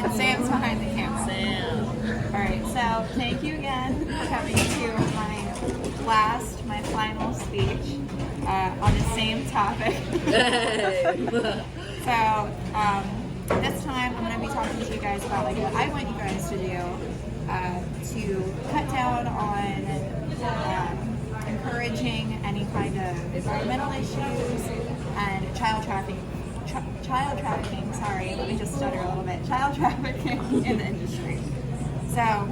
And Sam's behind the camera. Sam. All right, so thank you again for coming to my final speech on the same topic. So this time I'm going to be talking to you guys about like what I want you guys to do to cut down on encouraging any kind of environmental issues and child trafficking. Sorry, let me just stutter a little bit. Child trafficking in the industry. So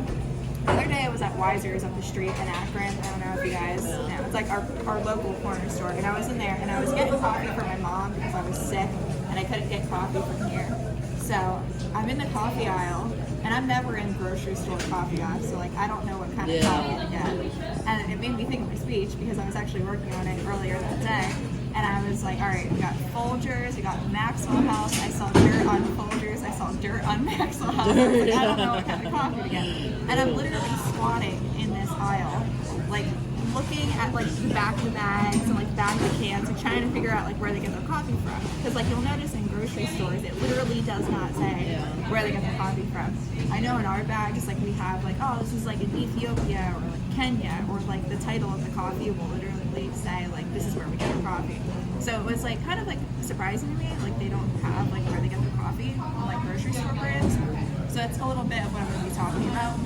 the other day I was at Weiser's up the street in Akron. I don't know if you guys know. It's like our local corner store. And I was in there and I was getting coffee for my mom because I was sick and I couldn't get coffee from here. So I'm in the coffee aisle and I'm never in grocery store coffee aisle. So like I don't know what kind of coffee to get. And it made me think of my speech because I was actually working on it earlier that day. And I was like, all right, we got Folgers, we got Maxwell House. I saw dirt on Folgers, I saw dirt on Maxwell House. I was like, I don't know what kind of coffee to get. And I'm literally squatting in this aisle, like looking at like the back of the bags and like the back of the cans and trying to figure out like where they get their coffee from. Because like you'll notice in grocery stores, it literally does not say where they get their coffee from. I know in our bags, like we have like, oh, this is like in Ethiopia or like Kenya, or like the title of the coffee will literally say like this is where we get our coffee. So it was like kind of like surprising to me, like they don't have like where they get their coffee on like grocery store brands. So that's a little bit of what I'm going to be talking about.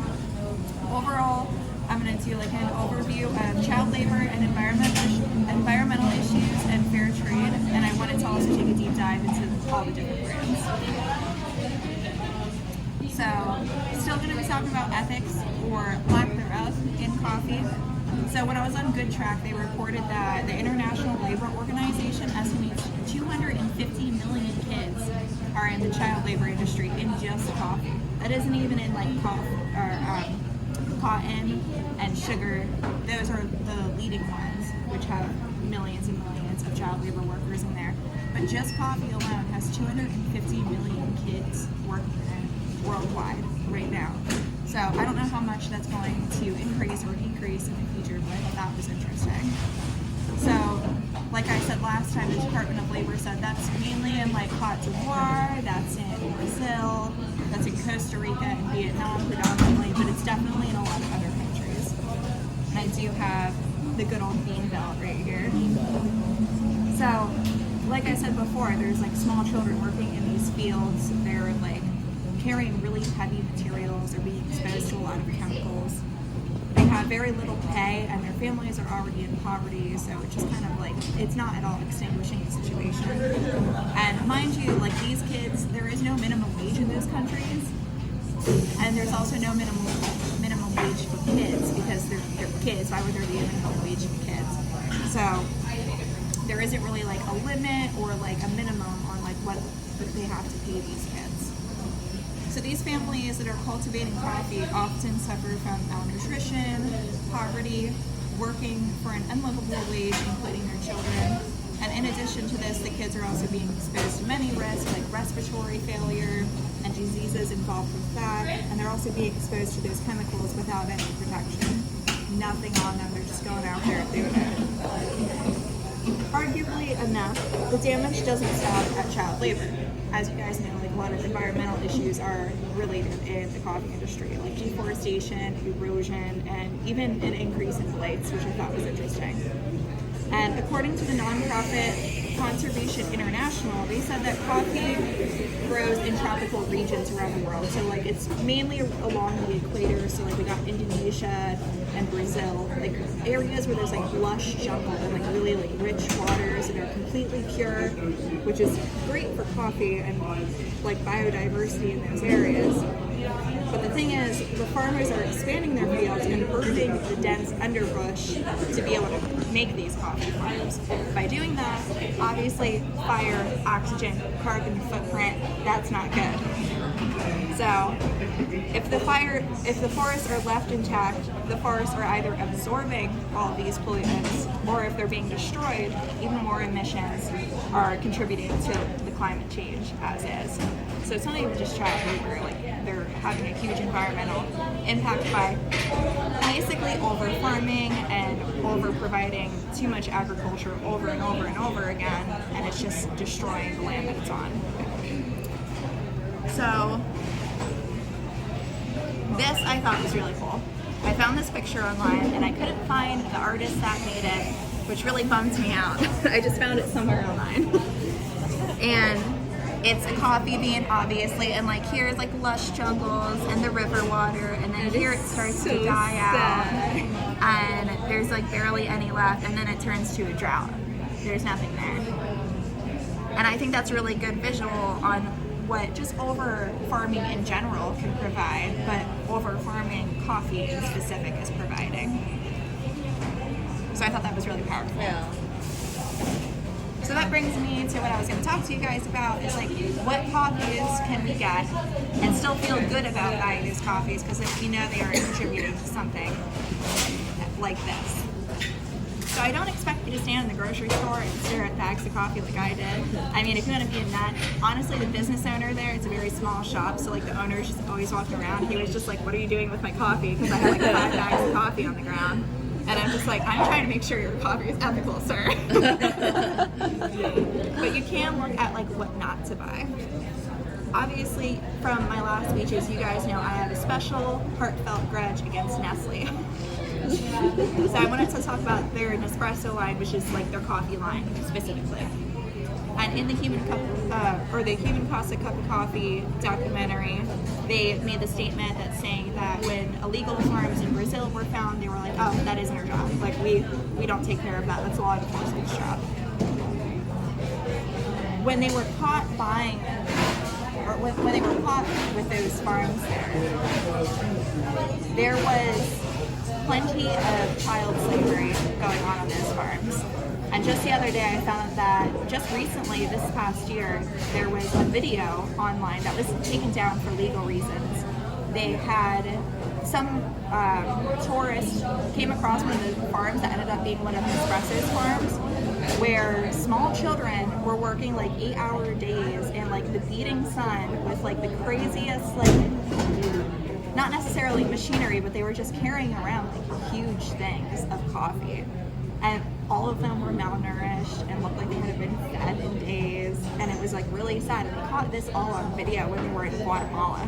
Overall, I'm going to do like an overview of child labor and environmental issues and fair trade, and I wanted to also take a deep dive into all the different brands. So, still going to be talking about ethics or lack thereof in coffee. So when I was on Good Track, they reported that the International Labor Organization estimates 250 million kids are in the child labor industry in just coffee. That isn't even in like cotton and sugar. Those are the leading ones, which have millions and millions of child labor workers in there. But just coffee alone has 250 million kids working in it worldwide right now. So I don't know how much that's going to increase or decrease in the future, but that was interesting. So, like I said last time, the Department of Labor said that's mainly in like Cote d'Ivoire, that's in Brazil, that's in Costa Rica and Vietnam predominantly, but it's definitely in a lot of other countries. And I do have the good old bean belt right here. So, like I said before, there's like small children working in these fields. They're like carrying really heavy materials, they're being exposed to a lot of chemicals. They have very little pay and their families are already in poverty, so it's just kind of like, it's not at all extinguishing the situation. And mind you, like these kids, there is no minimum wage in those countries, and there's also no minimum wage for kids because they're kids. Why would there be a minimum wage for kids? So there isn't really like a limit or like a minimum on like what they have to pay these kids. So these families that are cultivating coffee often suffer from malnutrition, poverty, working for an unlivable wage, including their children. And in addition to this, the kids are also being exposed to many risks like respiratory failure and diseases involved with that. And they're also being exposed to those chemicals without any protection. Nothing on them, they're just going out there and doing it. Arguably enough, the damage doesn't stop at child labor. As you guys know, like a lot of environmental issues are related in the coffee industry, like deforestation, erosion, and even an increase in blights, which I thought was interesting. And according to the nonprofit Conservation International, they said that coffee grows in tropical regions around the world. So like it's mainly along the equator. So like we got Indonesia and Brazil, like areas where there's like lush jungle and like really like rich waters that are completely pure, which is great for coffee and like biodiversity in those areas. But the thing is, the farmers are expanding their fields and burning the dense underbrush to be able to make these coffee farms. By doing that, obviously fire, oxygen, carbon footprint, that's not good. So if the forests are left intact, the forests are either absorbing all of these pollutants, or if they're being destroyed, even more emissions are contributing to the climate change as is. So it's not even just child labor, like they're having a huge environmental impact by basically over farming and over providing too much agriculture over and over and over again, and it's just destroying the land that it's on. So This I thought was really cool. I found this picture online and I couldn't find the artist that made it, which really bums me out. I just found it somewhere online. And it's a coffee bean, obviously, and like here's like lush jungles and the river water, and then here it starts to die out, and there's like barely any left, and then it turns to a drought. There's nothing there. And I think that's a really good visual on what just over farming in general can provide, but over farming coffee in specific is providing. So I thought that was really powerful. Yeah. So that brings me to what I was going to talk to you guys about, is like what coffees can we get and still feel good about buying these coffees, because if we know they are contributing to something like this. So I don't expect you to stand in the grocery store and stare at bags of coffee like I did. I mean, if you want to be a nut, honestly, the business owner there, it's a very small shop, so like the owner's just always walking around. He was just like, what are you doing with my coffee? Because I had like 5 bags of coffee on the ground. And I'm just like, I'm trying to make sure your coffee is ethical, sir. But you can look at like what not to buy. Obviously, from my last speeches, you guys know I have a special heartfelt grudge against Nestle. So I wanted to talk about their Nespresso line, which is like their coffee line specifically. And in the Human Cost a Cup of Coffee documentary, they made the statement that's saying that when illegal farms in Brazil were found, they were like, oh, that isn't our job. Like we don't take care of that. That's law enforcement's job. When they were caught buying, or when they were caught with those farms there was plenty of child slavery going on those farms. And just the other day I found that just recently, this past year, there was a video online that was taken down for legal reasons. They had some tourist came across one of the farms that ended up being one of Nespresso's farms, where small children were working like 8-hour days in like the beating sun with like the craziest, like, not necessarily machinery, but they were just carrying around like huge things of coffee. And all of them were malnourished and looked like they hadn't been fed in days. And it was like really sad. And they caught this all on video when they were in Guatemala.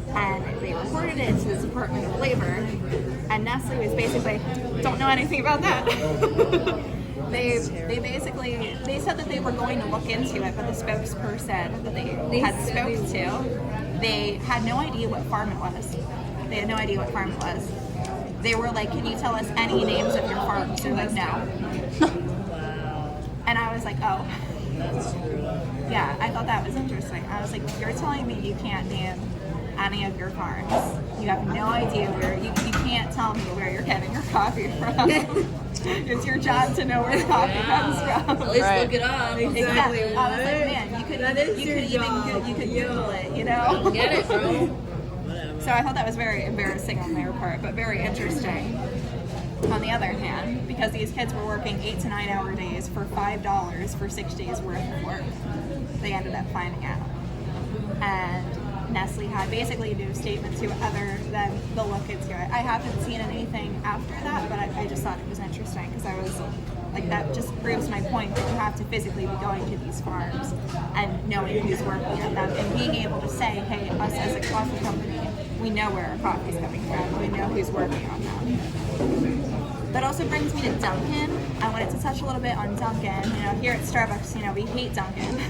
And they reported it to the Department of Labor. And Nestle was basically, don't know anything about that. They said that they were going to look into it, but the spokesperson that they had spoke to, they had no idea what farm it was. They had no idea what farm it was. They were like, can you tell us any names of your farms? They're like, no. Wow. And I was like, oh. That's true. Yeah, I thought that was interesting. I was like, you're telling me you can't name any of your farms. You have no idea where, you can't tell me where you're getting your coffee from. It's your job to know where the coffee comes from. At least look it up. Exactly. I was like, man, you could Google it, you know? Get it, bro. So I thought that was very embarrassing on their part, but very interesting on the other hand, because these kids were working 8 to 9 hour days for $5 for 6 days worth of work. They ended up finding out. And Nestle had basically no statement to it other than the look into it. I haven't seen anything after that, but I just thought it was interesting because I was like, that just proves my point that you have to physically be going to these farms and knowing who's working at them and being able to say, hey, us as a coffee company, we know where our coffee's coming from. We know who's working on them. That also brings me to Dunkin'. I wanted to touch a little bit on Dunkin'. You know, here at Starbucks, you know, we hate Dunkin'.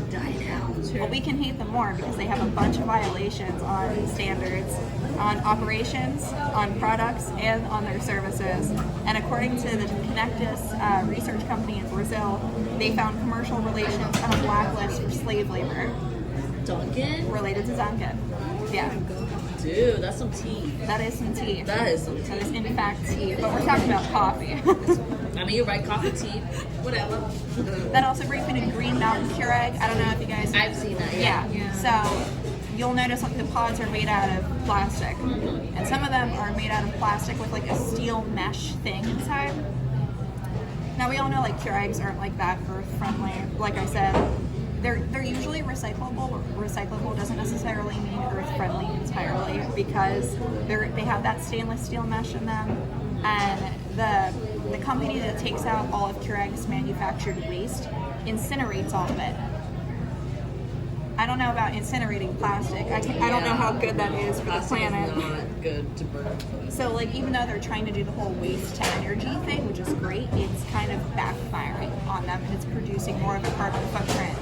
Die now. Well, we can hate them more because they have a bunch of violations on standards, on operations, on products, and on their services. And according to the Connectus research company in Brazil, they found commercial relations on a blacklist for slave labor. Dunkin'? Related to Dunkin'. Yeah. Dude, that's some tea. That is some tea. That is some tea. That is in fact tea, but we're talking about coffee. I mean, you're right, coffee, tea, whatever. That also brings me to Green Mountain Keurig. I don't know if you guys... I've seen that, yeah. So you'll notice like the pods are made out of plastic. And some of them are made out of plastic with like a steel mesh thing inside. Now we all know like Keurigs aren't like that earth friendly. Like I said, they're usually recyclable, but recyclable doesn't necessarily mean earth friendly entirely because they have that stainless steel mesh in them, and the company that takes out all of Keurig's manufactured waste incinerates all of it. I don't know about incinerating plastic. I don't know how good that is for Plastic the planet. is not good to burn. So, like, even though they're trying to do the whole waste to energy thing, which is great, it's kind of backfiring on them and it's producing more of a carbon footprint.